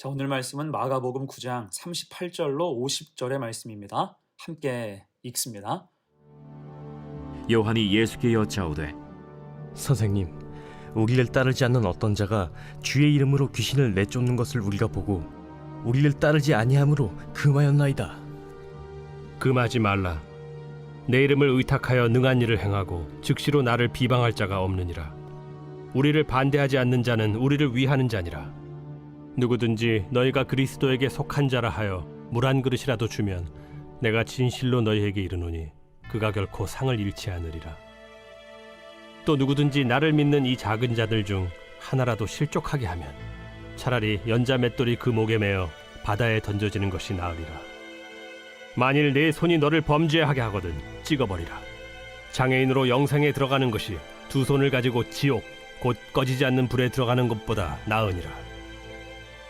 자, 오늘 말씀은 마가복음 9장 38절로 50절의 말씀입니다. 함께 읽습니다. 요한이 예수께 여짜오되 선생님, 우리를 따르지 않는 어떤 자가 주의 이름으로 귀신을 내쫓는 것을 우리가 보고 우리를 따르지 아니함으로 금하였나이다. 금하지 말라. 내 이름을 의탁하여 능한 일을 행하고 즉시로 나를 비방할 자가 없느니라. 우리를 반대하지 않는 자는 우리를 위하는 자니라. 누구든지 너희가 그리스도에게 속한 자라 하여 물 한 그릇이라도 주면 내가 진실로 너희에게 이르노니 그가 결코 상을 잃지 않으리라. 또 누구든지 나를 믿는 이 작은 자들 중 하나라도 실족하게 하면 차라리 연자 맷돌이 그 목에 매어 바다에 던져지는 것이 나으리라. 만일 내 손이 너를 범죄하게 하거든 찍어버리라. 장애인으로 영생에 들어가는 것이 두 손을 가지고 지옥 곧 꺼지지 않는 불에 들어가는 것보다 나으니라.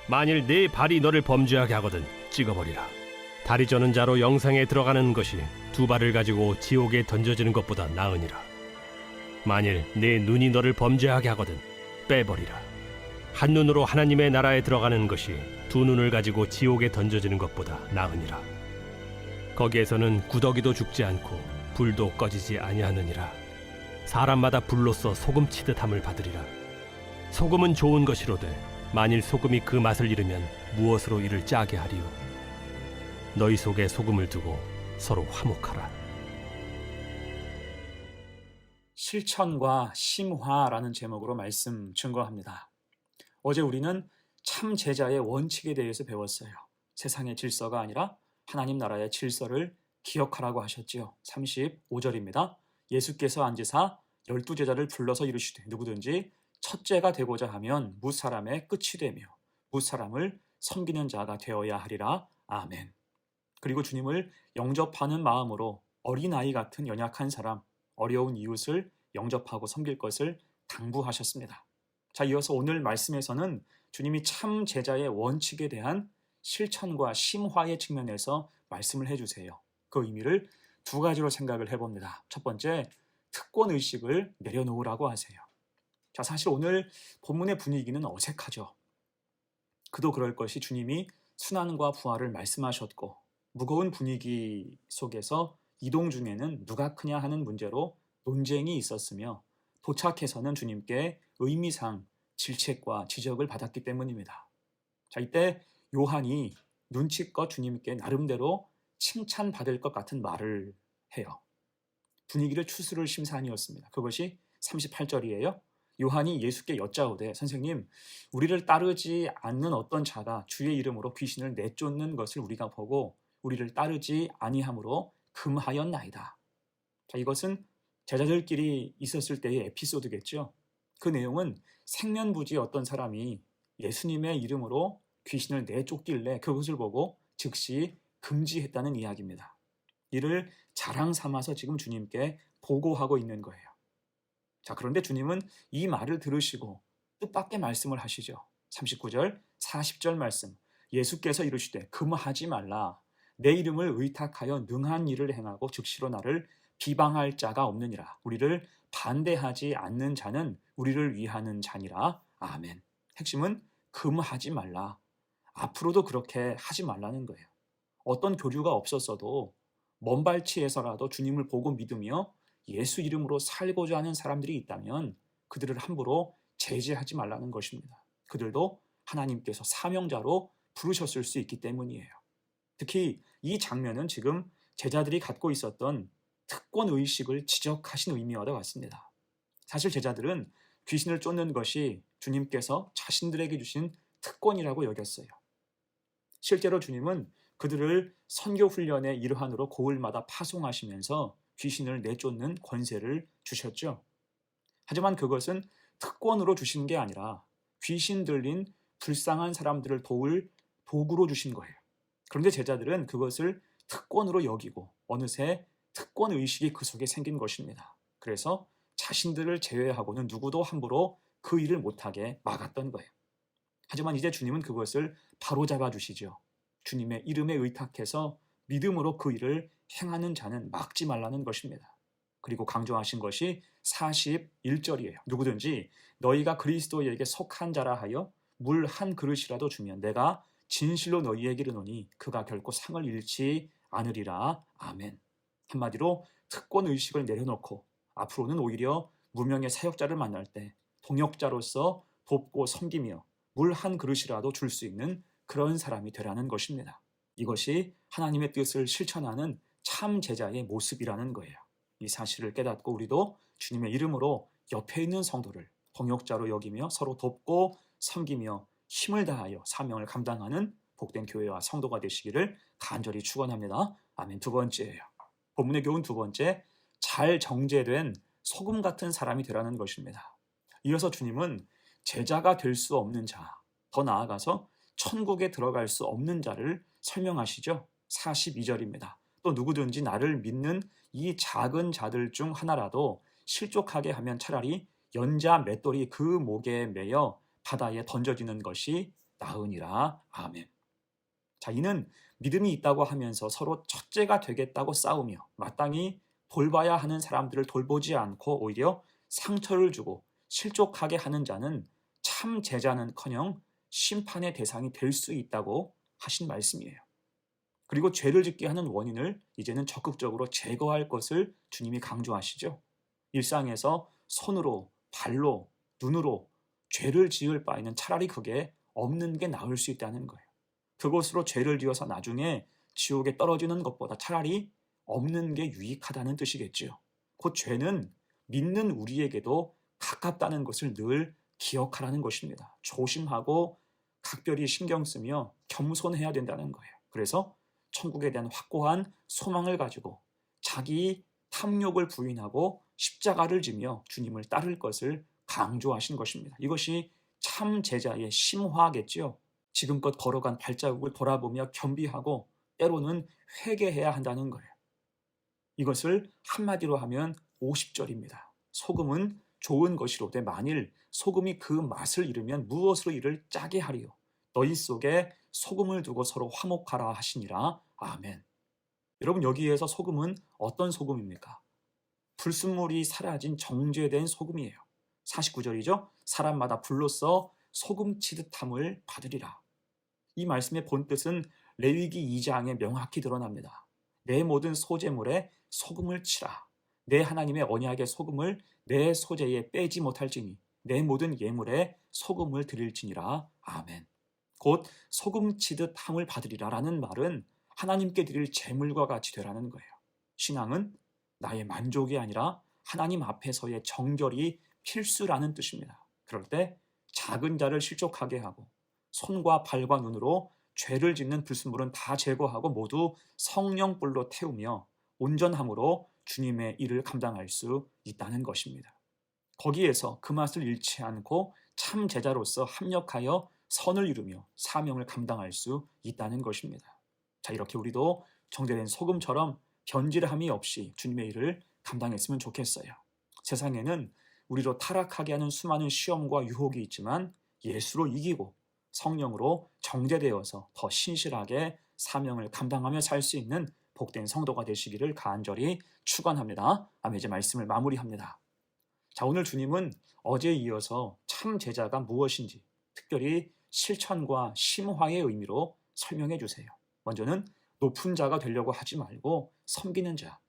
만일 네 발이 너를 범죄하게 하거든 찍어버리라. 다리 저는 자로 영생에 들어가는 것이 두 발을 가지고 지옥에 던져지는 것보다 나으니라. 만일 네 눈이 너를 범죄하게 하거든 빼버리라. 한 눈으로 하나님의 나라에 들어가는 것이 두 눈을 가지고 지옥에 던져지는 것보다 나으니라. 거기에서는 구더기도 죽지 않고 불도 꺼지지 아니하느니라. 사람마다 불로써 소금 치듯 함을 받으리라. 소금은 좋은 것이로되 만일 소금이 그 맛을 잃으면 무엇으로 이를 짜게 하리요. 너희 속에 소금을 두고 서로 화목하라. 실천과 심화라는 제목으로 말씀 증거합니다. 어제 우리는 참 제자의 원칙에 대해서 배웠어요. 세상의 질서가 아니라 하나님 나라의 질서를 기억하라고 하셨지요. 35절입니다. 예수께서 앉으사 12제자를 불러서 이르시되 누구든지 첫째가 되고자 하면 무사람의 끝이 되며 무사람을 섬기는 자가 되어야 하리라. 아멘. 그리고 주님을 영접하는 마음으로 어린아이 같은 연약한 사람, 어려운 이웃을 영접하고 섬길 것을 당부하셨습니다. 자, 이어서 오늘 말씀에서는 주님이 참 제자의 원칙에 대한 실천과 심화의 측면에서 말씀을 해주세요. 그 의미를 두 가지로 생각을 해봅니다. 첫 번째, 특권의식을 내려놓으라고 하세요. 자, 사실 오늘 본문의 분위기는 어색하죠. 그도 그럴 것이 주님이 순환과 부활을 말씀하셨고 무거운 분위기 속에서 이동 중에는 누가 크냐 하는 문제로 논쟁이 있었으며 도착해서는 주님께 의미상 질책과 지적을 받았기 때문입니다. 자, 이때 요한이 눈치껏 주님께 나름대로 칭찬받을 것 같은 말을 해요. 분위기를 추스를 심산이었습니다. 그것이 38절이에요. 요한이 예수께 여짜오되 선생님, 우리를 따르지 않는 어떤 자가 주의 이름으로 귀신을 내쫓는 것을 우리가 보고 우리를 따르지 아니함으로 금하였나이다. 자, 이것은 제자들끼리 있었을 때의 에피소드겠죠. 그 내용은 생면부지 어떤 사람이 예수님의 이름으로 귀신을 내쫓길래 그것을 보고 즉시 금지했다는 이야기입니다. 이를 자랑 삼아서 지금 주님께 보고하고 있는 거예요. 자, 그런데 주님은 이 말을 들으시고 뜻밖의 말씀을 하시죠. 39절, 40절 말씀. 예수께서 이르시되 금하지 말라. 내 이름을 의탁하여 능한 일을 행하고 즉시로 나를 비방할 자가 없느니라. 우리를 반대하지 않는 자는 우리를 위하는 자니라. 아멘. 핵심은 금하지 말라. 앞으로도 그렇게 하지 말라는 거예요. 어떤 교류가 없었어도 먼 발치에서라도 주님을 보고 믿으며 예수 이름으로 살고자 하는 사람들이 있다면 그들을 함부로 제재하지 말라는 것입니다. 그들도 하나님께서 사명자로 부르셨을 수 있기 때문이에요. 특히 이 장면은 지금 제자들이 갖고 있었던 특권의식을 지적하신 의미와도 같습니다. 사실 제자들은 귀신을 쫓는 것이 주님께서 자신들에게 주신 특권이라고 여겼어요. 실제로 주님은 그들을 선교훈련의 일환으로 고을마다 파송하시면서 귀신을 내쫓는 권세를 주셨죠. 하지만 그것은 특권으로 주신 게 아니라 귀신 들린 불쌍한 사람들을 도울 도구로 주신 거예요. 그런데 제자들은 그것을 특권으로 여기고 어느새 특권의식이 그 속에 생긴 것입니다. 그래서 자신들을 제외하고는 누구도 함부로 그 일을 못하게 막았던 거예요. 하지만 이제 주님은 그것을 바로잡아 주시죠. 주님의 이름에 의탁해서 믿음으로 그 일을 행하는 자는 막지 말라는 것입니다. 그리고 강조하신 것이 41절이에요. 누구든지 너희가 그리스도에게 속한 자라 하여 물 한 그릇이라도 주면 내가 진실로 너희에게 이르노니 그가 결코 상을 잃지 않으리라. 아멘. 한마디로 특권 의식을 내려놓고 앞으로는 오히려 무명의 사역자를 만날 때 동역자로서 돕고 섬기며 물 한 그릇이라도 줄 수 있는 그런 사람이 되라는 것입니다. 이것이 하나님의 뜻을 실천하는 참 제자의 모습이라는 거예요. 이 사실을 깨닫고 우리도 주님의 이름으로 옆에 있는 성도를 동역자로 여기며 서로 돕고 섬기며 힘을 다하여 사명을 감당하는 복된 교회와 성도가 되시기를 간절히 축원합니다. 아멘. 두 번째예요. 본문의 교훈 두 번째, 잘 정제된 소금 같은 사람이 되라는 것입니다. 이어서 주님은 제자가 될 수 없는 자, 더 나아가서 천국에 들어갈 수 없는 자를 설명하시죠. 42절입니다. 또 누구든지 나를 믿는 이 작은 자들 중 하나라도 실족하게 하면 차라리 연자 맷돌이 그 목에 매여 바다에 던져지는 것이 나으니라. 아멘. 자, 이는 믿음이 있다고 하면서 서로 첫째가 되겠다고 싸우며 마땅히 돌봐야 하는 사람들을 돌보지 않고 오히려 상처를 주고 실족하게 하는 자는 참 제자는커녕 심판의 대상이 될 수 있다고 하신 말씀이에요. 그리고 죄를 짓게 하는 원인을 이제는 적극적으로 제거할 것을 주님이 강조하시죠. 일상에서 손으로, 발로, 눈으로 죄를 지을 바에는 차라리 그게 없는 게 나을 수 있다는 거예요. 그것으로 죄를 지어서 나중에 지옥에 떨어지는 것보다 차라리 없는 게 유익하다는 뜻이겠지요. 곧 죄는 믿는 우리에게도 가깝다는 것을 늘 기억하라는 것입니다. 조심하고 각별히 신경 쓰며 겸손해야 된다는 거예요. 그래서 천국에 대한 확고한 소망을 가지고 자기 탐욕을 부인하고 십자가를 지며 주님을 따를 것을 강조하신 것입니다. 이것이 참 제자의 심화겠지요. 지금껏 걸어간 발자국을 돌아보며 겸비하고 때로는 회개해야 한다는 거예요. 이것을 한마디로 하면 50절입니다. 소금은 좋은 것이로되 만일 소금이 그 맛을 잃으면 무엇으로 이를 짜게 하리요. 너희 속에 소금을 두고 서로 화목하라 하시니라. 아멘. 여러분, 여기에서 소금은 어떤 소금입니까? 불순물이 사라진 정죄된 소금이에요. 49절이죠. 사람마다 불로써 소금 치듯함을 받으리라. 이 말씀의 본뜻은 레위기 2장에 명확히 드러납니다. 내 모든 소재물에 소금을 치라. 내 하나님의 언약의 소금을 내 소재에 빼지 못할지니 내 모든 예물에 소금을 드릴지니라. 아멘. 곧 소금 치듯 함을 받으리라 라는 말은 하나님께 드릴 제물과 같이 되라는 거예요. 신앙은 나의 만족이 아니라 하나님 앞에서의 정결이 필수라는 뜻입니다. 그럴 때 작은 자를 실족하게 하고 손과 발과 눈으로 죄를 짓는 불순물은 다 제거하고 모두 성령불로 태우며 온전함으로 주님의 일을 감당할 수 있다는 것입니다. 거기에서 그 맛을 잃지 않고 참 제자로서 합력하여 선을 이루며 사명을 감당할 수 있다는 것입니다. 자, 이렇게 우리도 정제된 소금처럼 변질함이 없이 주님의 일을 감당했으면 좋겠어요. 세상에는 우리로 타락하게 하는 수많은 시험과 유혹이 있지만 예수로 이기고 성령으로 정제되어서 더 신실하게 사명을 감당하며 살 수 있는 복된 성도가 되시기를 간절히 축원합니다. 아멘. 이제 말씀을 마무리합니다. 자, 오늘 주님은 어제에 이어서 참 제자가 무엇인지 특별히 실천과 심화의 의미로 설명해 주세요. 먼저는 높은 자가 되려고 하지 말고 섬기는 자,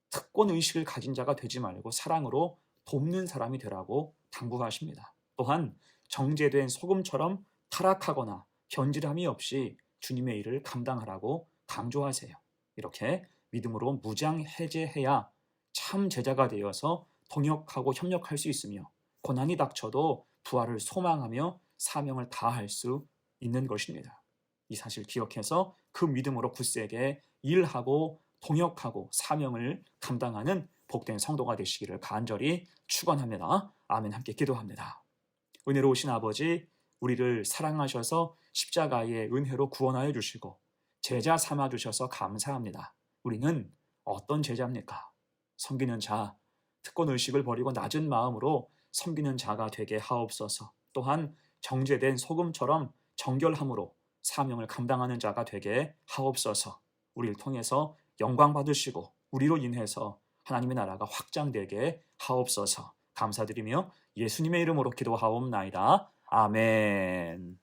특권 의식을 가진 자가 되지 말고 사랑으로 돕는 사람이 되라고 당부하십니다. 또한 정제된 소금처럼 타락하거나 변질함이 없이 주님의 일을 감당하라고 강조하세요. 이렇게 믿음으로 무장해제해야 참 제자가 되어서 동역하고 협력할 수 있으며 고난이 닥쳐도 부활을 소망하며 사명을 다할 수 있는 것입니다. 이 사실 기억해서 그 믿음으로 굳세게 일하고 동역하고 사명을 감당하는 복된 성도가 되시기를 간절히 축원합니다. 아멘. 함께 기도합니다. 은혜로우신 아버지, 우리를 사랑하셔서 십자가의 은혜로 구원하여 주시고 제자 삼아 주셔서 감사합니다. 우리는 어떤 제자입니까? 섬기는 자, 특권 의식을 버리고 낮은 마음으로 섬기는 자가 되게 하옵소서. 또한 정제된 소금처럼 정결함으로 사명을 감당하는 자가 되게 하옵소서. 우리를 통해서 영광 받으시고 우리로 인해서 하나님의 나라가 확장되게 하옵소서. 감사드리며 예수님의 이름으로 기도하옵나이다. 아멘.